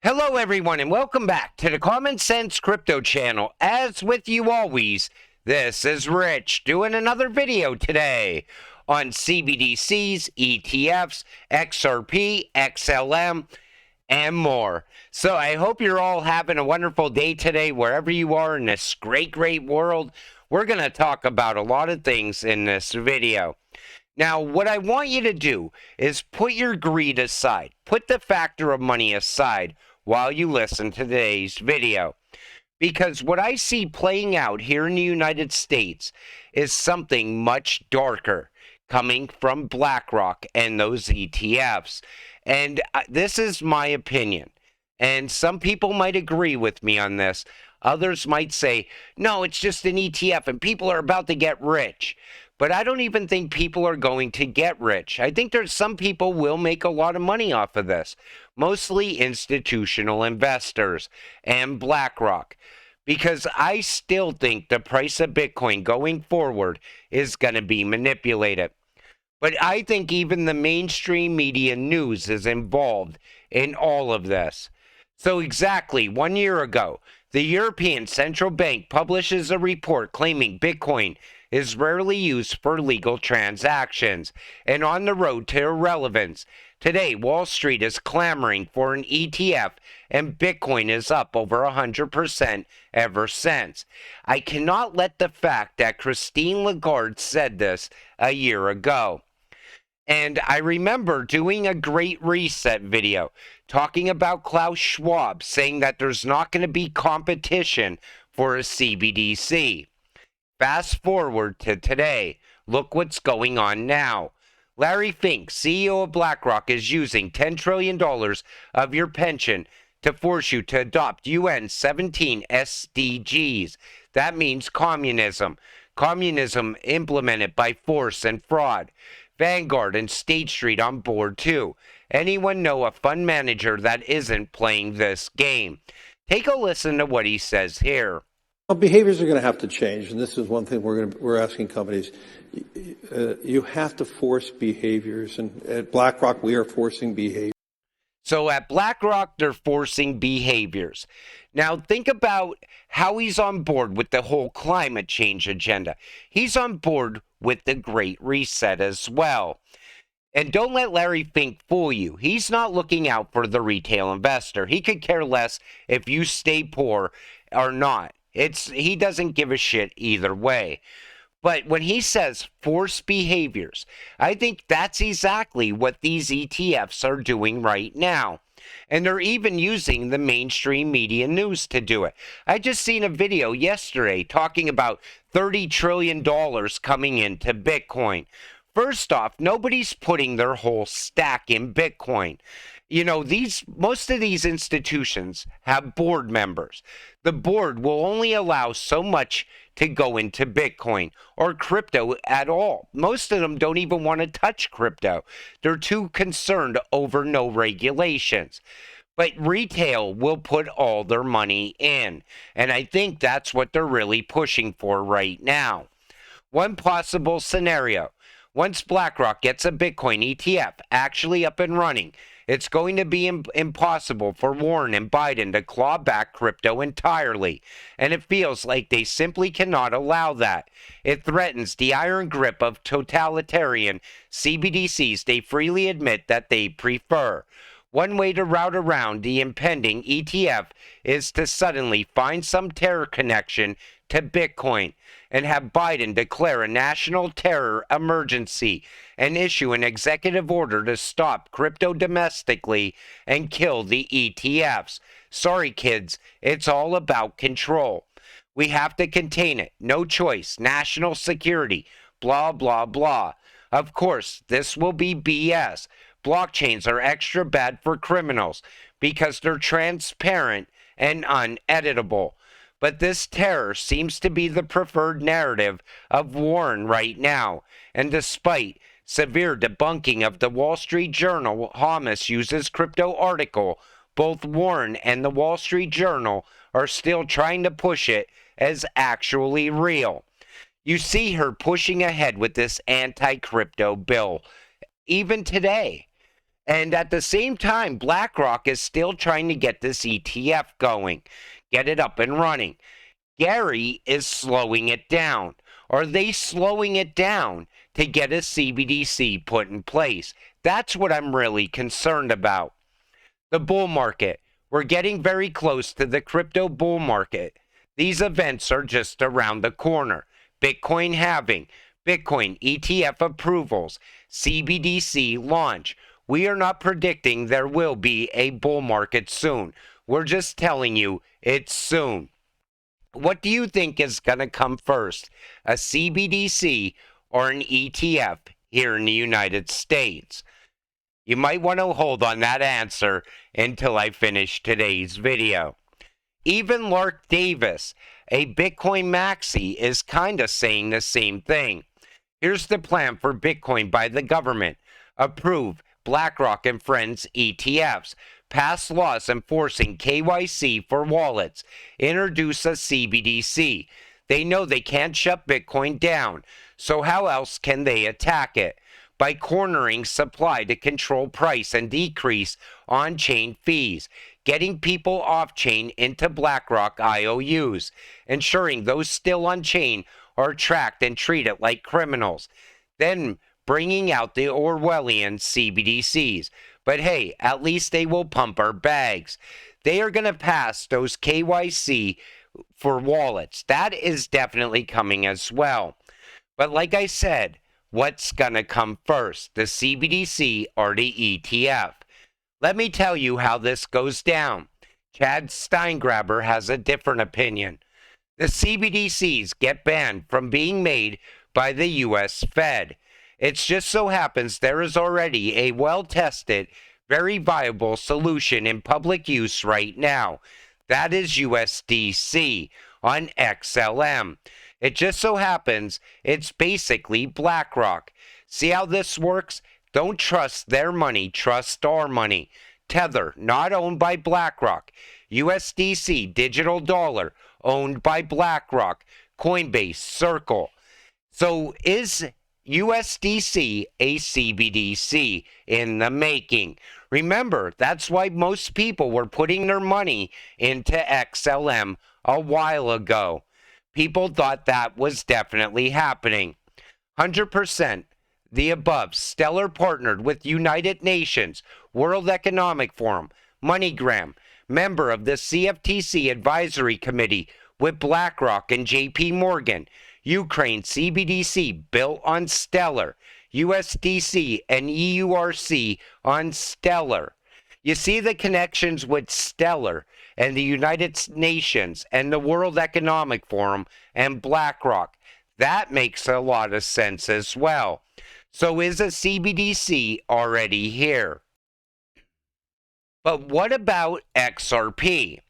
Hello, everyone, and welcome back to the Common Sense Crypto channel. As with you always, this is Rich doing another video today on CBDCs, ETFs, XRP, XLM, and more. So I hope you're all having a wonderful day today, wherever you are in this great world. We're going to talk about a lot of things in this video. Now, what I want you to do is put your greed aside. Put the factor of money aside while you listen to today's video. Because what I see playing out here in the United States is something much darker coming from BlackRock and those ETFs. And this is my opinion. And some people might agree with me on this. Others might say, no, it's just an ETF and people are about to get rich. But I don't even think people are going to get rich. I think there's some people will make a lot of money off of this, mostly institutional investors and BlackRock, because I still think the price of Bitcoin going forward is going to be manipulated. But I think even the mainstream media news is involved in all of this. So exactly 1 year ago, the European Central Bank publishes a report claiming Bitcoin is rarely used for legal transactions and on the road to irrelevance. Today, Wall Street is clamoring for an ETF, and Bitcoin is up over 100% ever since. I cannot let the fact that Christine Lagarde said this a year ago. And I remember doing a Great Reset video talking about Klaus Schwab saying that there's not going to be competition for a CBDC. Fast forward to today. Look what's going on now. Larry Fink, CEO of BlackRock, is using $10 trillion of your pension to force you to adopt UN 17 SDGs. That means communism. Communism implemented by force and fraud. Vanguard and State Street on board too. Anyone know a fund manager that isn't playing this game? Take a listen to what he says here. Well, behaviors are going to have to change, and this is one thing we're asking companies. You have to force behaviors, and at BlackRock we are forcing behavior. So at BlackRock, they're forcing behaviors. Now think about how he's on board with the whole climate change agenda. He's on board with the Great Reset as well. And don't let Larry Fink fool you. He's not looking out for the retail investor. He could care less if you stay poor or not. He doesn't give a shit either way. But when he says forced behaviors, I think that's exactly what these ETFs are doing right now. And they're even using the mainstream media news to do it. I just seen a video yesterday talking about $30 trillion coming into Bitcoin. First off, nobody's putting their whole stack in Bitcoin. You know, most of these institutions have board members. The board will only allow so much to go into Bitcoin or crypto at all. Most of them don't even want to touch crypto. They're too concerned over no regulations. But retail will put all their money in. And I think that's what they're really pushing for right now. One possible scenario. Once BlackRock gets a Bitcoin ETF actually up and running, it's going to be impossible for Warren and Biden to claw back crypto entirely, and it feels like they simply cannot allow that. It threatens the iron grip of totalitarian CBDCs they freely admit that they prefer. One way to route around the impending ETF is to suddenly find some terror connection to Bitcoin and have Biden declare a national terror emergency and issue an executive order to stop crypto domestically and kill the ETFs. Sorry, kids, it's all about control. We have to contain it. No choice. National security. Blah, blah, blah. Of course, this will be BS. Blockchains are extra bad for criminals because they're transparent and uneditable. But this terror seems to be the preferred narrative of Warren right now. And despite severe debunking of the Wall Street Journal, Hamas uses crypto article, both Warren and the Wall Street Journal are still trying to push it as actually real. You see her pushing ahead with this anti-crypto bill, even today. And at the same time, BlackRock is still trying to get this ETF going, get it up and running. Gary is slowing it down. Are they slowing it down to get a CBDC put in place? That's what I'm really concerned about. The bull market. We're getting very close to the crypto bull market. These events are just around the corner. Bitcoin halving, Bitcoin ETF approvals, CBDC launch. We are not predicting there will be a bull market soon. We're just telling you it's soon. What do you think is going to come first, a CBDC or an ETF here in the United States? You might want to hold on that answer until I finish today's video. Even Lark Davis, a Bitcoin maxi, is kind of saying the same thing. Here's the plan for Bitcoin by the government. Approve BlackRock and Friends ETFs. Pass laws enforcing KYC for wallets. Introduce a CBDC. They know they can't shut Bitcoin down, so how else can they attack it? By cornering supply to control price and decrease on-chain fees, getting people off-chain into BlackRock IOUs, ensuring those still on-chain are tracked and treated like criminals, then bringing out the Orwellian CBDCs. But hey, at least they will pump our bags. They are going to pass those KYC for wallets. That is definitely coming as well. But like I said, what's going to come first, the CBDC or the ETF? Let me tell you how this goes down. Chad Steingraber has a different opinion. The CBDCs get banned from being made by the U.S. Fed. It just so happens there is already a well-tested, very viable solution in public use right now. That is USDC on XLM. It just so happens it's basically BlackRock. See how this works? Don't trust their money, trust our money. Tether, not owned by BlackRock. USDC, digital dollar, owned by BlackRock. Coinbase, Circle. So is USDC a CBDC in the making? Remember, that's why most people were putting their money into XLM a while ago. People thought that was definitely happening. 100% the above. Stellar partnered with United Nations, World Economic Forum, MoneyGram, member of the CFTC Advisory Committee with BlackRock and JP Morgan, Ukraine CBDC built on Stellar, USDC and EURC on Stellar. You see the connections with Stellar and the United Nations and the World Economic Forum and BlackRock. That makes a lot of sense as well. So is a CBDC already here? But what about XRP?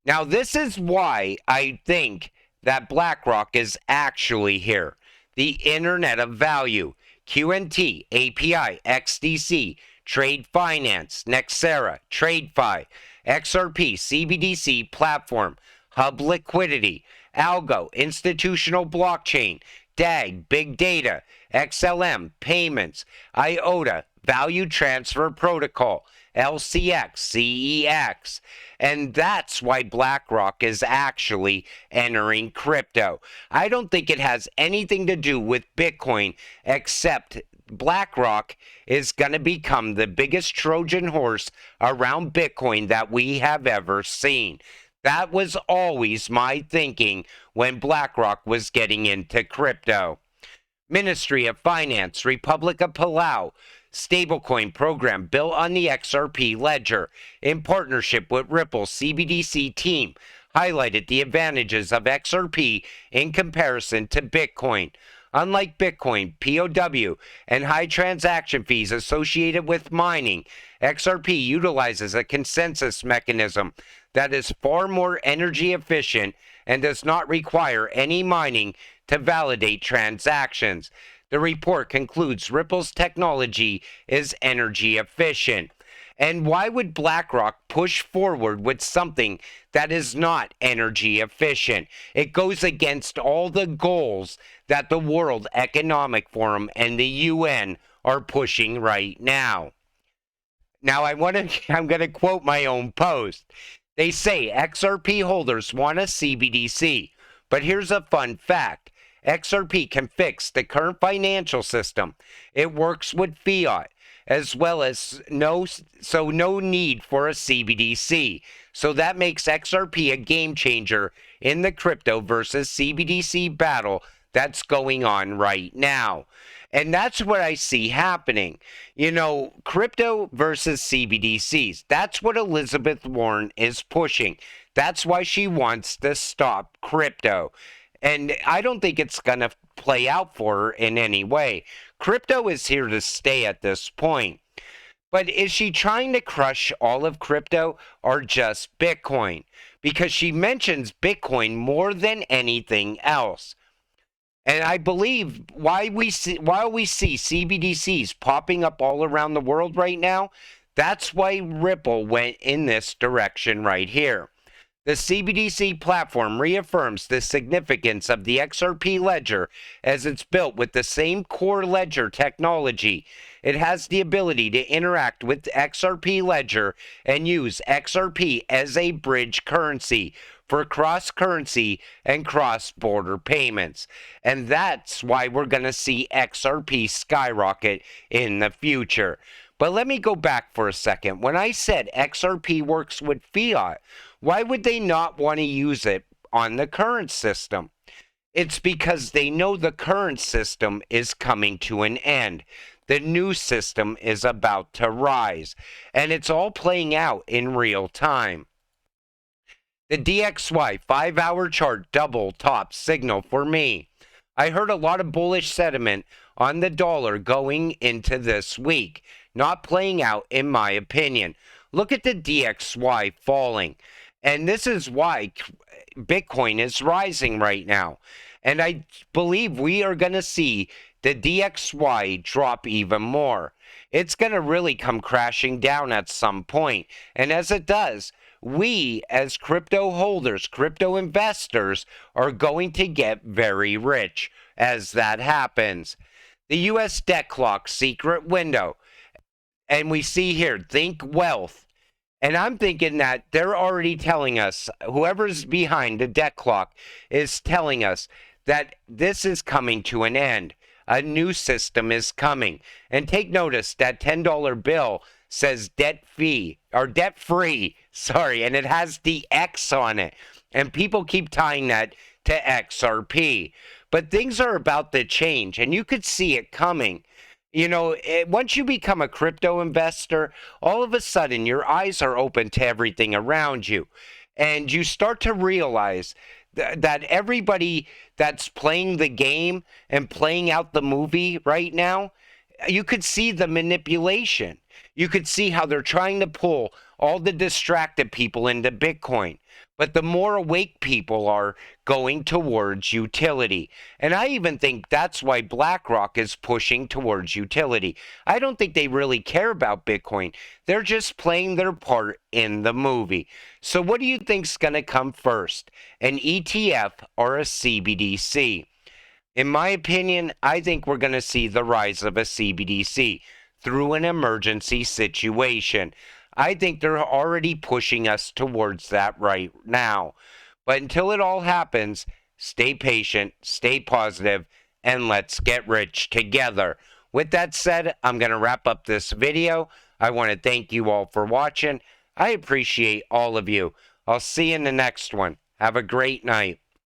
Now this is why I think that BlackRock is actually here. The Internet of Value, QNT, API, XDC, Trade Finance, Nexera, TradeFi, XRP, CBDC platform, Hub Liquidity, Algo, Institutional Blockchain, DAG, Big Data, XLM, Payments, IOTA, Value Transfer Protocol, LCX, CEX. And that's why BlackRock is actually entering crypto. I don't think it has anything to do with Bitcoin, except BlackRock is going to become the biggest Trojan horse around Bitcoin that we have ever seen. That was always my thinking when BlackRock was getting into crypto. Ministry of Finance, Republic of Palau, stablecoin program built on the XRP ledger in partnership with Ripple CBDC team highlighted the advantages of XRP in comparison to Bitcoin. Unlike Bitcoin, POW, and high transaction fees associated with mining, XRP utilizes a consensus mechanism that is far more energy efficient and does not require any mining to validate transactions. The report concludes Ripple's technology is energy efficient. And why would BlackRock push forward with something that is not energy efficient? It goes against all the goals that the World Economic Forum and the UN are pushing right now. Now I'm going to quote my own post. They say XRP holders want a CBDC, but here's a fun fact. XRP can fix the current financial system. It works with fiat as well as no need for a CBDC. So that makes XRP a game changer in the crypto versus CBDC battle that's going on right now. And that's what I see happening. You know, crypto versus CBDCs. That's what Elizabeth Warren is pushing. That's why she wants to stop crypto. And I don't think it's going to play out for her in any way. Crypto is here to stay at this point. But is she trying to crush all of crypto or just Bitcoin? Because she mentions Bitcoin more than anything else. And I believe while we see CBDCs popping up all around the world right now, that's why Ripple went in this direction right here. The CBDC platform reaffirms the significance of the XRP ledger as it's built with the same core ledger technology. It has the ability to interact with XRP ledger and use XRP as a bridge currency for cross-currency and cross-border payments. And that's why we're going to see XRP skyrocket in the future. But let me go back for a second. When I said XRP works with fiat, why would they not want to use it on the current system? It's because they know the current system is coming to an end. The new system is about to rise, and it's all playing out in real time. The DXY 5-hour chart double top signal for me. I heard a lot of bullish sentiment on the dollar going into this week, not playing out in my opinion. Look at the DXY falling. And this is why Bitcoin is rising right now. And I believe we are going to see the DXY drop even more. It's going to really come crashing down at some point. And as it does, we as crypto holders, crypto investors, are going to get very rich as that happens. The US debt clock secret window. And we see here, think wealth. And I'm thinking that they're already telling us, whoever's behind the debt clock is telling us that this is coming to an end. A new system is coming. And take notice that $10 bill says debt free, and it has the X on it. And people keep tying that to XRP. But things are about to change, and you could see it coming. You know, once you become a crypto investor, all of a sudden your eyes are open to everything around you. And you start to realize that everybody that's playing the game and playing out the movie right now, you could see the manipulation. You could see how they're trying to pull all the distracted people into Bitcoin. But the more awake people are going towards utility. And I even think that's why BlackRock is pushing towards utility. I don't think they really care about Bitcoin. They're just playing their part in the movie. So what do you think's going to come first? An ETF or a CBDC? In my opinion, I think we're going to see the rise of a CBDC through an emergency situation. I think they're already pushing us towards that right now. But until it all happens, stay patient, stay positive, and let's get rich together. With that said, I'm going to wrap up this video. I want to thank you all for watching. I appreciate all of you. I'll see you in the next one. Have a great night.